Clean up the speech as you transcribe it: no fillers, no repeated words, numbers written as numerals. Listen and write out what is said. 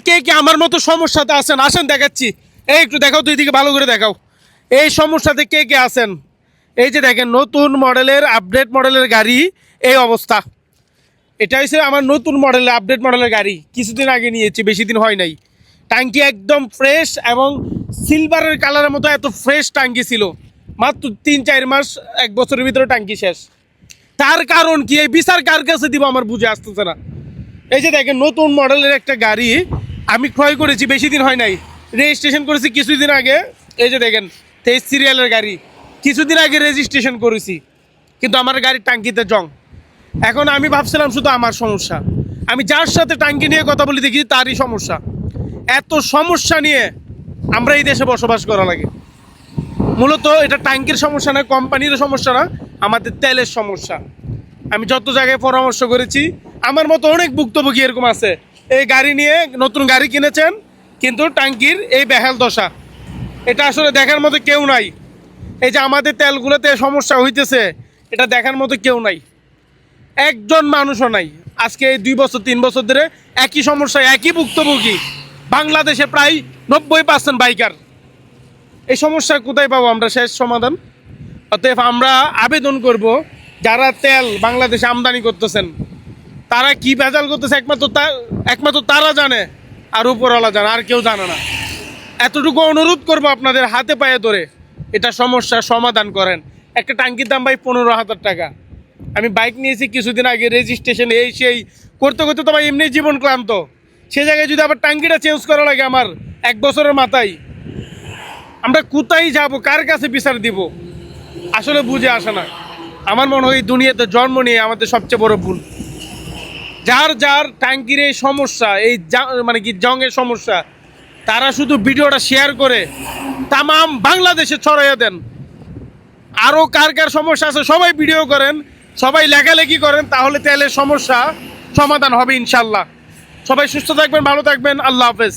কে কে আমার মতো সমস্যাতে আছেন আসেন দেখাচ্ছি। এই একটু দেখাও, দুই দিকে ভালো করে দেখাও। এই সমস্যাতে কে কে আছেন? এই যে দেখেন নতুন মডেলের আপডেট মডেলের গাড়ি, এই অবস্থা। এটা হচ্ছে আমার নতুন মডেলের আপডেট মডেলের গাড়ি, কিছুদিন আগে নিয়েছি, বেশি দিন হয় নাই। ট্যাঙ্কি একদম ফ্রেশ এবং সিলভারের কালারের মতো এত ফ্রেশ ট্যাঙ্কি ছিল। মাত্র 3-4 মাস 1 বছরের ভিতরে ট্যাঙ্কি শেষ। তার কারণ কি? এই বিচার কার কাছে দিব আমার বুঝে আসতেছে না। এই যে দেখেন নতুন মডেলের একটা গাড়ি আমি ক্রয় করেছি, বেশি দিন হয় নাই, রেজিস্ট্রেশন করেছি কিছুদিন আগে। এই যে দেখেন 23 সিরিয়ালের গাড়ি, কিছুদিন আগে রেজিস্ট্রেশন করেছি, কিন্তু আমার গাড়ির ট্যাঙ্কিতে জং। এখন আমি ভাবছিলাম শুধু আমার সমস্যা, আমি যার সাথে ট্যাঙ্কি নিয়ে কথা বলি দেখি তারই সমস্যা। এত সমস্যা নিয়ে আমরা এই দেশে বসবাস করা লাগে। মূলত এটা ট্যাঙ্কির সমস্যা না, কোম্পানির সমস্যা না, আমাদের তেলের সমস্যা। আমি যত জায়গায় পরামর্শ করেছি, আমার মতো অনেক ভুক্তভোগী এরকম আছে, এই গাড়ি নিয়ে নতুন গাড়ি কিনেছেন কিন্তু ট্যাঙ্কির এই বেহাল দশা। এটা আসলে দেখার মতো কেউ নাই। এই যে আমাদের তেলগুলোতে সমস্যা হইতেছে, এটা দেখার মতো কেউ নাই, একজন মানুষও নাই। আজকে এই 2 বছর 3 বছর ধরে একই সমস্যা, একই ভুক্তভোগী। বাংলাদেশে প্রায় 90% বাইকার। এই সমস্যা কোথায় পাবো আমরা শেষ সমাধান? অতএব আমরা আবেদন করব, যারা তেল বাংলাদেশে আমদানি করতেছেন তারা কি ভেজাল করতেছে একমাত্র তারা জানে, আর উপরওয়ালা জানে, আর কেউ জানে না। এতটুকু অনুরোধ করব আপনাদের হাতে পায়ে ধরে, এটা সমস্যার সমাধান করেন। একটা ট্যাঙ্কির দাম ভাই 15,000 টাকা। আমি বাইক নিয়েছি কিছুদিন আগে, রেজিস্ট্রেশন এই সেই করতে করতে তো ভাই এমনি জীবন ক্লান্ত, সে জায়গায় যদি আবার ট্যাঙ্কিটা চেঞ্জ করা লাগে আমার 1 বছরের মাথায়, আমরা কোথায় যাব, কার কাছে বিচার দিব? আসলে বুঝে আসে না। আমার মনে হয় এই দুনিয়াতে জন্ম নিয়ে আমাদের সবচেয়ে বড় ভুল। যার যার ট্যাঙ্কির এই সমস্যা, এই মানে কি জংয়ের সমস্যা, তারা শুধু ভিডিওটা শেয়ার করে তামাম বাংলাদেশে ছড়াইয়া দেন। আরও কার কার সমস্যা আছে সবাই ভিডিও করেন, সবাই লেখালেখি করেন, তাহলে তেলের সমস্যা সমাধান হবে ইনশাল্লাহ। সবাই সুস্থ থাকবেন, ভালো থাকবেন, আল্লাহ হাফেজ।